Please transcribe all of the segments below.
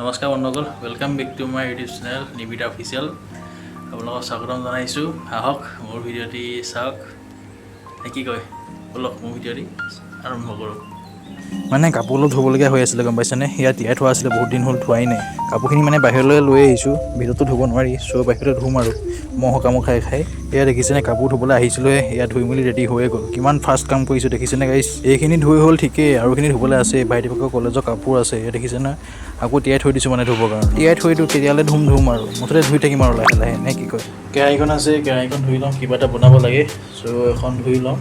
নমস্কাৰ বন্ধুসকল, welcome back to my YouTube channel Nibita official. আপোনালোকক স্বাগতম জনাইছোঁ। আহক মোৰ ভিডিঅ'টি চাওক। কি কয় বলক মোৰ ভিডিঅ'টি আৰম্ভ কৰোঁ। মানে কাপোৰ অলপ ধুবলগীয়া হৈ আছিলে, গম পাইছেনে? ইয়াত তিয়াই থোৱা আছিলে, বহুত দিন হ'ল ধোৱাই নাই। কাপোৰখিনি মানে বাহিৰলৈ লৈ আহিছোঁ, ভিতৰতো ধুব নোৱাৰি, চ' বাহিৰতে ধুম আৰু মহ কামোৰ খাই খাই। এয়া দেখিছেনে, কাপোৰ ধুবলৈ আহিছিলোঁহে, এয়া ধুই মেলি ৰেডি হৈয়ে গ'ল। কিমান ফাষ্ট কাম কৰিছোঁ দেখিছেনে গাইছ? এইখিনি ধুই হ'ল ঠিকেই, আৰুখিনি ধুবলৈ আছে। ভাইটিভাগৰ কলেজৰ কাপোৰ আছে, এয়া দেখিছেনে? আকৌ তিয়াই থৈ দিছোঁ মানে ধুবৰ কাৰণে। তিয়াই থৈ দিওঁ, কেতিয়ালৈ ধুম আৰু মুঠতে ধুই থাকিম আৰু লাহে লাহে, নে কি কয়? কেৰাহীখন আছে, কেৰাহীখন ধুই লওঁ, কিবা এটা বনাব লাগে, চ' এখন ধুই লওঁ।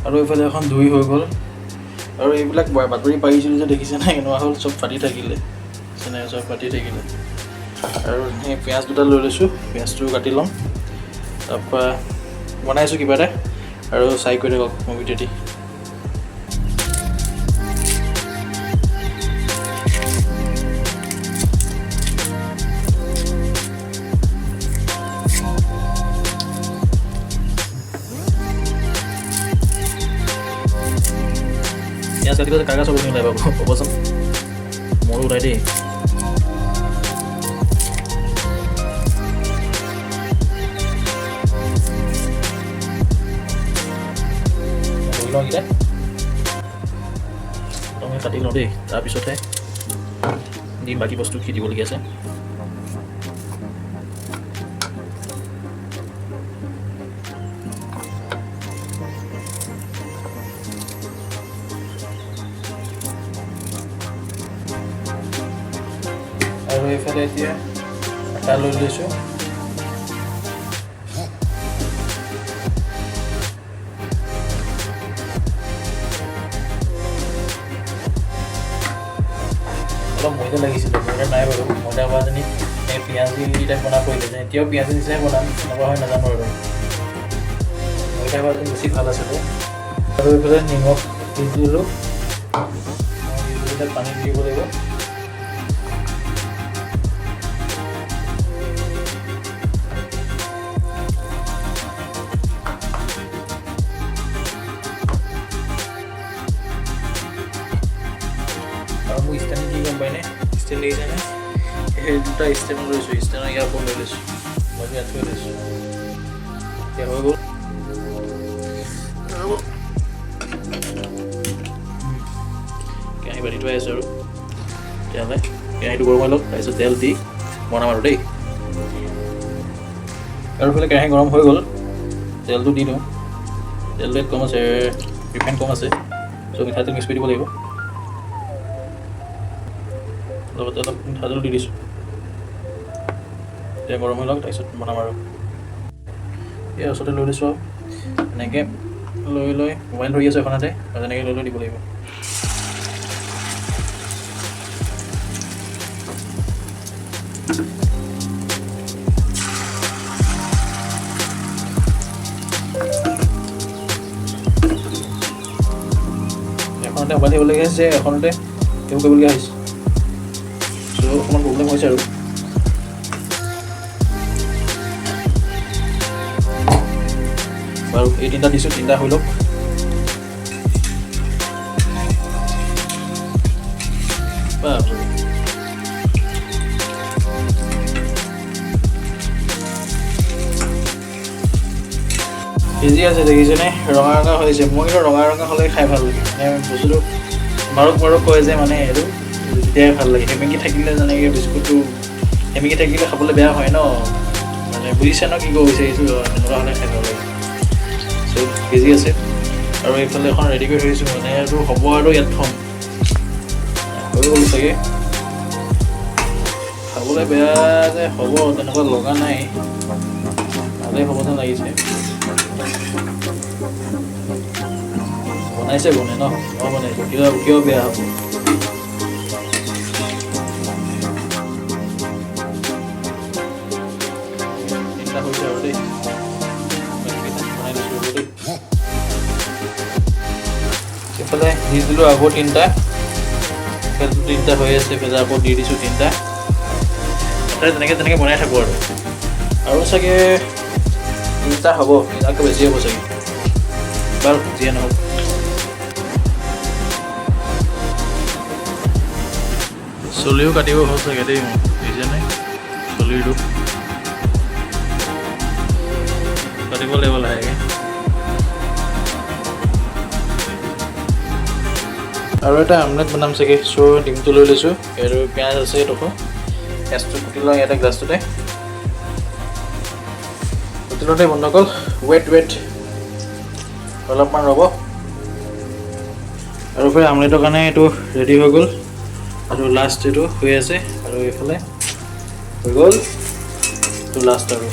আৰু এইফালে এখন ধুই হৈ গ'ল। আৰু এইবিলাক বাতৰি পাৰিছিলোঁ যে দেখিছে নাই, কেনেকুৱা হ'ল, চব ফাটি থাকিলে, চব ফাটি থাকিলে। আৰু সেই পিঁয়াজ দুটা লৈ লৈছোঁ, পিঁয়াজটো কাটি ল'ম, তাৰপৰা বনাইছোঁ কিবা এটা। আৰু চাই কৰি থাকক মোৰ ভিডিঅ'টি। পিঁয়াজ কাটি কৈছে কাগজ চব ওলাই পাব, ক'বচোন মোৰো ওলাই দেই। ধুই লওঁ এইকেইটা, প্ৰথমে কাটি লওঁ দেই, তাৰপিছতহে দিম বাকী বস্তু কি দিবলগীয়া আছে। আৰু এইফালে এতিয়া আটা লৈ লৈছোঁ। অলপ ময়দা লাগিছিলে, ময়দা নাই বাৰু। ময়দা হোৱাজনী এই পিঁয়াজি টাইপ বনাব পৰিলে যে, এতিয়াও পিঁয়াজি নিচিনাই বনাম, কেনেকুৱা হয় নাজানো আৰু। ময়দা হোৱাজনী বেছি ভাল আছিলে। আৰু এইফালে নিমখ দি দিলোঁ, পানী দিব লাগিব। আৰু মোৰ ষ্টেণ্ড কি গম পায়নে? ষ্টেণ্ড দেখিছেনে? সেই দুটা ষ্টেণ্ড লৈছোঁ, ষ্টেণ্ডৰ ইয়াৰ ওপৰত লৈ লৈছোঁ, মই ইয়াত থৈ লৈছোঁ। এতিয়া হৈ গ'ল। কেৰাহী পাতি থৈ আছোঁ আৰু তেতিয়াহ'লে কেৰাহীটো গৰম হৈ লওক, তাৰপিছত তেল দি বনাম আৰু দেই। আৰু এইফালে কেৰাহী গৰম হৈ গ'ল, তেলটো দি দিওঁ। তেলটো ইয়াত কম আছে, ৰিফাইন কম আছে, চ' মিঠাতেল মিক্স কৰি দিব লাগিব। লগতে অলপ মিঠাতেল দি দিছোঁ। এতিয়া গৰম হৈ লওক, তাৰপিছত বনাম আৰু। এই ওচৰতে লৈ লৈছোঁ আৰু এনেকৈ লৈ মোবাইল ধৰি আছোঁ এখনতে, আৰু তেনেকৈ লৈ দিব লাগিব। এখনতে মোবাইল থাকিবলগীয়া হৈছে, এখনতে সেইবোৰ কৰিবলগীয়া হৈছে, চ' অকণমান প্ৰব্লেম হৈছে আৰু। বাৰু এই তিনিটা দিছোঁ, তিনিটা হৈ লওক। সিজি আছে দেখিছেনে, ৰঙা ৰঙা হৈছে। মই কিন্তু ৰঙা ৰঙা হ'লে খাই ভাল লাগে, মানে বস্তুটো মাৰক কয় যে, মানে এইটো তেতিয়াই ভাল লাগে। সেমেকি থাকিলে যেনেকৈ বিস্কুটটো সেমেকি থাকিলে খাবলৈ বেয়া হয় ন, মানে বুজিছে ন কি ক'ব বিচাৰিছোঁ? তেনেকুৱা হ'লে খাই ভাল লাগে। চ' সিজি আছে। আৰু এইফালে এখন ৰেডি কৰি থৈছোঁ, মানে এইটো হ'ব আৰু ইয়াত থ'ম। হৈ গ'ল চাগে, খাবলৈ বেয়া যে হ'ব তেনেকুৱা লগা নাই, ভালেই হ'ব যেন লাগিছে। বনাইছে বনে ন, মই বনাইছোঁ, কিয় বেয়া হ'ব? তিনিটা হৈছে আৰু দেই, বনাই দিছোঁ আৰু দেই। এইফালে দি দিলোঁ আকৌ তিনিটা, এইফালে তিনিটা হৈ আছে, এইফালে আকৌ দি দিছোঁ তিনিটা। তেনেকৈ বনাই থাকোঁ আৰু চাগে তিনিটা হ'ব, আকৌ বেছি হ'ব চাগে। বাৰু যিয়ে নহওক চুলিও কাটিব হ'ল চাগে দেই মোৰ বুজিছেনে চুলিটো কাটিব লাগিব লাহেকৈ আৰু এটা আমলেট বনাম চাগে চ' ডিমটো লৈ লৈছোঁ আৰু পিঁয়াজ আছে এইডোখৰ পিঁয়াজটো কুটি লওঁ ইয়াতে গ্লাছটোতে কুটি লওঁতে বন্ধুসকল ৱেট অলপমান ৰ'ব আৰু এইফালে আমলেটৰ কাৰণে এইটো ৰেডি হৈ গ'ল আৰু লাষ্ট এইটো হৈ আছে আৰু এইফালে হৈ গ'ল এইটো লাষ্ট আৰু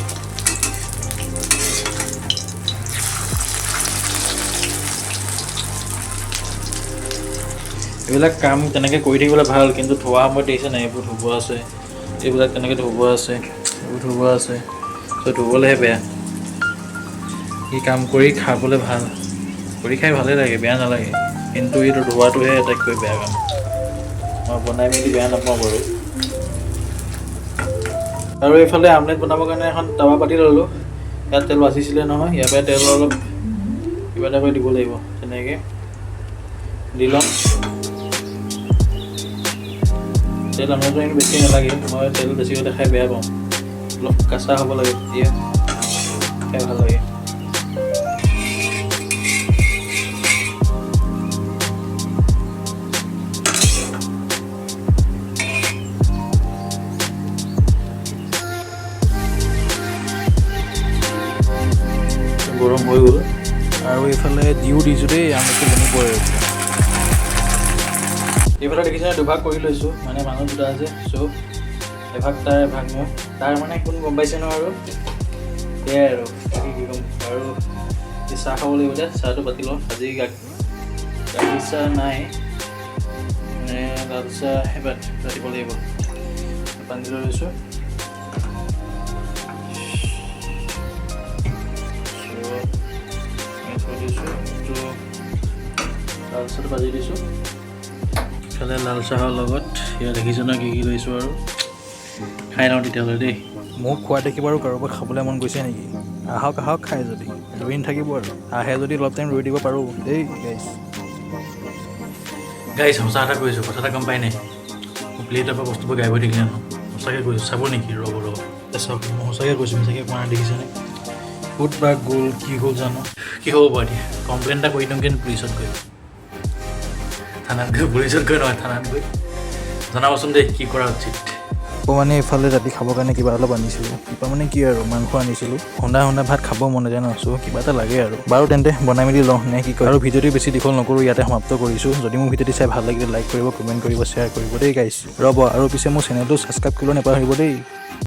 এইবিলাক কাম তেনেকৈ কৰি থাকিবলৈ ভাল কিন্তু ধোৱা সময়ত দেখিছে নাই এইবোৰ ধুব আছে এইবিলাক তেনেকৈ ধুব আছে এইবোৰ ধুব আছে চ' ধুবলৈহে বেয়া এই কাম কৰি খাবলৈ ভাল কৰি খাই ভালেই লাগে বেয়া নালাগে কিন্তু এইটো ধোৱাটোহে আটাইতকৈ বেয়া কাম মই বনাই মেলি বেয়া নাপাওঁ বাৰু আৰু এইফালে আমলেট বনাবৰ কাৰণে এখন টাৱা পাতি ল'লোঁ ইয়াত তেল বাচিছিলে নহয় ইয়াৰ পৰাই তেল অলপ কিবা এটা কৰি দিব লাগিব তেনেকৈ দি ল'ম তেল আমলেটটো কিন্তু বেছি নালাগে মই তেল বেছিকৈ দেখাই বেয়া পাওঁ অলপ কেঁচা হ'ব লাগে তেতিয়া খাই ভাল লাগে গৰম হৈ গ'ল আৰু এইফালে দিও দিছোঁ দেই আমলেটটো বনি পৰে এইফালে দেখিছে দুভাগ কৰি লৈছোঁ মানে মানুহ দুটা আছে চ' এভাগ তাৰ এভাগ মই তাৰ মানে কোন গম পাইছে ন আৰু সেয়াই আৰু বাকী কি ক'ম আৰু চাহ খাব লাগিব যে চাহটো পাতি লওঁ আজি গাখীৰ চাহ নাই মানে লাল চাহে পাতিব লাগিব পানী লৈ লৈছোঁ থৈ দিছোঁ লাল চাহটো ভাজি দিছোঁ ইফালে লাল চাহৰ লগত ইয়াত দেখিছোঁ ন কি লৈছোঁ আৰু খাই লওঁ তেতিয়াহ'লে দেই মোক খোৱা দেখি বাৰু কাৰোবাক খাবলৈ মন গৈছে নেকি আহক খাই যদি ৰৈ নাথাকিব আৰু আহে যদি অলপ টাইম ৰৈ দিব পাৰোঁ দেই গাইছ সঁচা এটা কৈছোঁ কথা এটা গম পাই নাই মোৰ প্লেটৰ পৰা বস্তুবোৰ গাই হৈ থাকিলে ন সঁচাকৈ কৈছোঁ চাব নেকি ৰ'ব চাওক মই সঁচাকৈ কৈছোঁ মিছাকৈ কোৱা নাই দেখিছেনে ক'ত বা গ'ল কি হ'ল জানো কি হ'ব বাৰু এতিয়া কমপ্লেইন এটা কৰি দিওঁ কিন্তু পুলিচত গৈ থানাত গৈ পুলিচত গৈ নহয় থানাত গৈ জনাবচোন দেই কি কৰা উচিত মানে এইফালে ৰাতি খাবৰ কাৰণে কিবা অলপ আনিছিলোঁ কিবা মানে কি আৰু মাংস আনিছিলোঁ সন্ধ্যা ভাত খাব মন নাযায় ন চ' কিবা এটা লাগে আৰু বাৰু তেন্তে বনাই মেলি লওঁ নে কি কয় আৰু ভিডিঅ'টো বেছি দীঘল নকৰোঁ ইয়াতে সমাপ্ত কৰিছোঁ যদি মোৰ ভিডিঅ'টো চাই ভাল লাগিলে লাইক কৰিব কমেণ্ট কৰিব শ্বেয়াৰ কৰিব দেই গাইছ ৰ'ব আৰু পিছে মোৰ চেনেলটো ছাবস্ক্ৰাইব কৰিব নাপাহৰিব দেই